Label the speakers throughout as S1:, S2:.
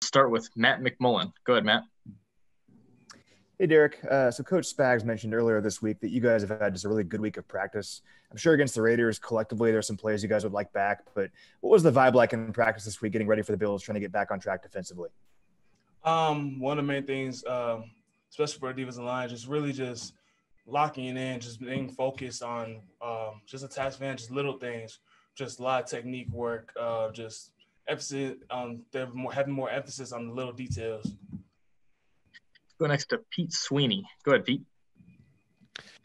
S1: Start with Matt McMullen. Go ahead, Matt.
S2: Hey, Derrick. So Coach Spags mentioned earlier this week that you guys have had just a really good week of practice. I'm sure against the Raiders, collectively, there's some plays you guys would like back. But what was the vibe like in practice this week, getting ready for the Bills, trying to get back on track defensively?
S3: One of the main things, especially for our defensive line, just locking it in, just being focused on just attacks, man, just little things, just a lot of technique work, just emphasis on having more emphasis on the little details.
S1: Go next to Pete Sweeney. Go ahead, Pete.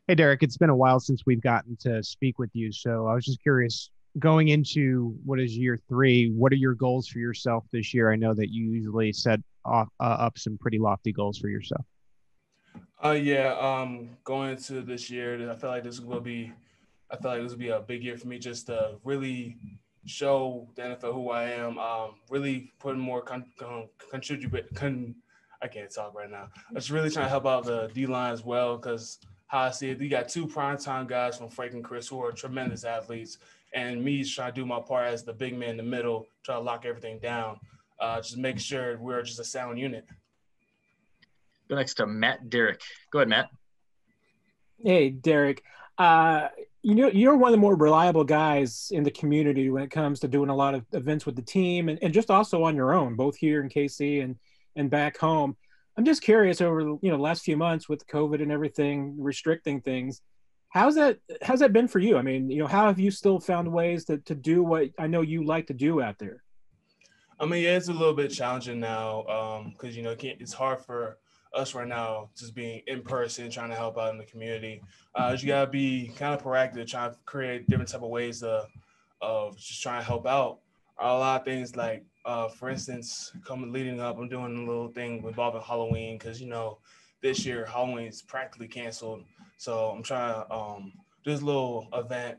S4: Hey, Derrick, it's been a while since we've gotten to speak with you. So I was just curious, going into what is year 3, what are your goals for yourself this year? I know that you usually set up some pretty lofty goals for yourself.
S3: Going into this year, I feel like this will be a big year for me, just to really show the NFL who I am. Really putting more I can't talk right now. I'm just really trying to help out the D-line as well, because how I see it, we got 2 primetime guys from Frank and Chris who are tremendous athletes, and me just trying to do my part as the big man in the middle, try to lock everything down, just make sure we're just a sound unit.
S1: Go next to Matt Derrick. Go ahead, Matt.
S5: Hey, Derrick. You're one of the more reliable guys in the community when it comes to doing a lot of events with the team and just also on your own, both here in KC and back home. I'm just curious, over the last few months with COVID and everything restricting things, how's that been for you? I mean, how have you still found ways to do what I know you like to do out there?
S3: I mean, yeah, it's a little bit challenging now because it's hard for us right now just being in person, trying to help out in the community. You gotta be kind of proactive, trying to create different type of ways of just trying to help out. A lot of things like, for instance, leading up, I'm doing a little thing involving Halloween because, this year Halloween is practically canceled. So I'm trying to do this little event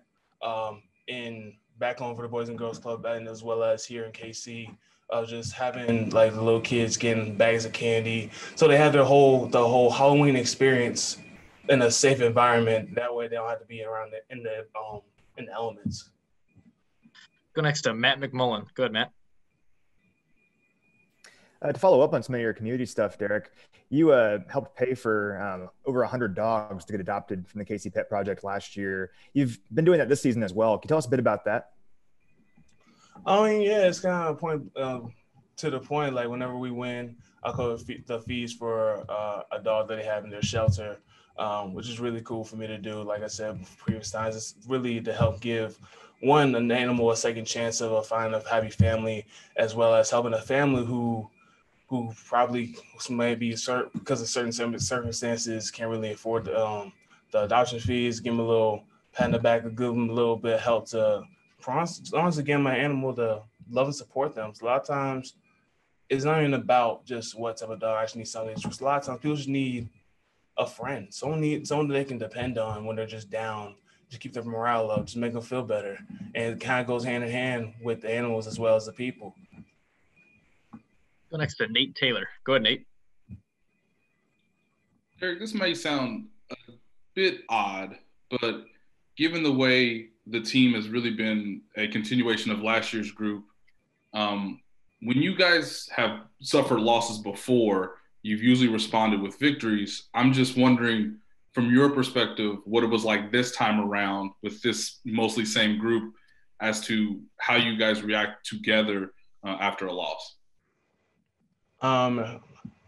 S3: in back home for the Boys and Girls Club, and as well as here in KC, of just having like the little kids getting bags of candy. So they have the whole Halloween experience in a safe environment. That way they don't have to be around in the elements.
S1: Go next to Matt McMullen. Go ahead, Matt.
S2: To follow up on some of your community stuff, Derrick, you helped pay for over 100 dogs to get adopted from the KC Pet Project last year. You've been doing that this season as well. Can you tell us a bit about that?
S3: I mean, yeah, it's kind of to the point, like whenever we win, I'll cover the fees for a dog that they have in their shelter, which is really cool for me to do. Like I said previous times, it's really to help give an animal a second chance of finding a happy family, as well as helping a family who probably maybe because of certain circumstances can't really afford the adoption fees. Give them a little pat in the back, give them a little bit of help to honestly get my animal to love and support them. So a lot of times it's not even about just what type of dog actually needs something. It's just a lot of times people just need a friend, someone that they can depend on when they're just down, just keep their morale up, just make them feel better. And it kind of goes hand in hand with the animals as well as the people.
S1: Go next to Nate Taylor. Go ahead, Nate.
S6: Derrick, this may sound a bit odd, but given the way the team has really been a continuation of last year's group, when you guys have suffered losses before, you've usually responded with victories. I'm just wondering, from your perspective, what it was like this time around with this mostly same group as to how you guys react together after a loss.
S3: I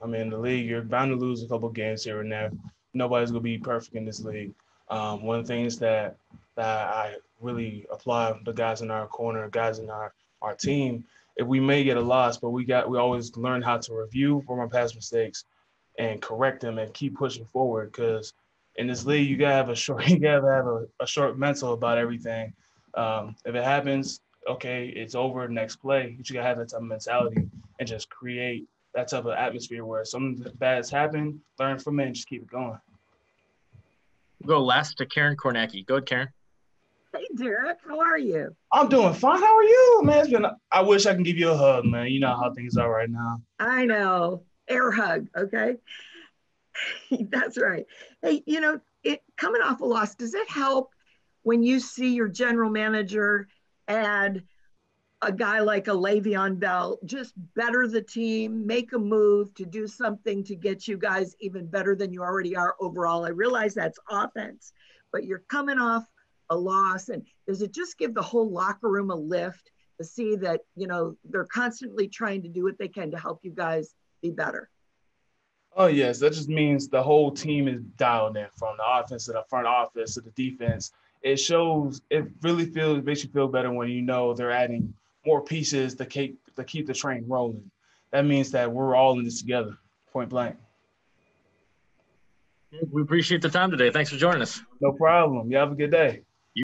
S3: mean, the league, you're bound to lose a couple games here and there. Nobody's going to be perfect in this league. One of the things that I really applaud the guys in our corner, guys in our team, if we may get a loss, but we always learn how to review from our past mistakes and correct them and keep pushing forward. Because in this league, you gotta have a short mental about everything. If it happens, okay, it's over, next play. But you gotta have that type of mentality and just create that type of atmosphere where something bad has happened, learn from it, and just keep it going.
S1: We'll go last to Karen Kornacki. Go ahead, Karen.
S7: Hey, Derrick, how are you?
S3: I'm doing fine. How are you, man? I wish I can give you a hug, man. You know how things are right now.
S7: I know. Air hug, okay? That's right. Hey, coming off a loss, does it help when you see your general manager add a guy like a Le'Veon Bell just better the team, make a move to do something to get you guys even better than you already are overall? I realize that's offense, but you're coming off a loss. And does it just give the whole locker room a lift to see that, you know, they're constantly trying to do what they can to help you guys be better?
S3: Oh, yes. That just means the whole team is dialed in, from the offense to the front office to the defense. It shows, it really makes you feel better when you know they're adding more pieces to keep the train rolling. That means that we're all in this together, point blank.
S1: We appreciate the time today. Thanks for joining us.
S3: No problem. You have a good day.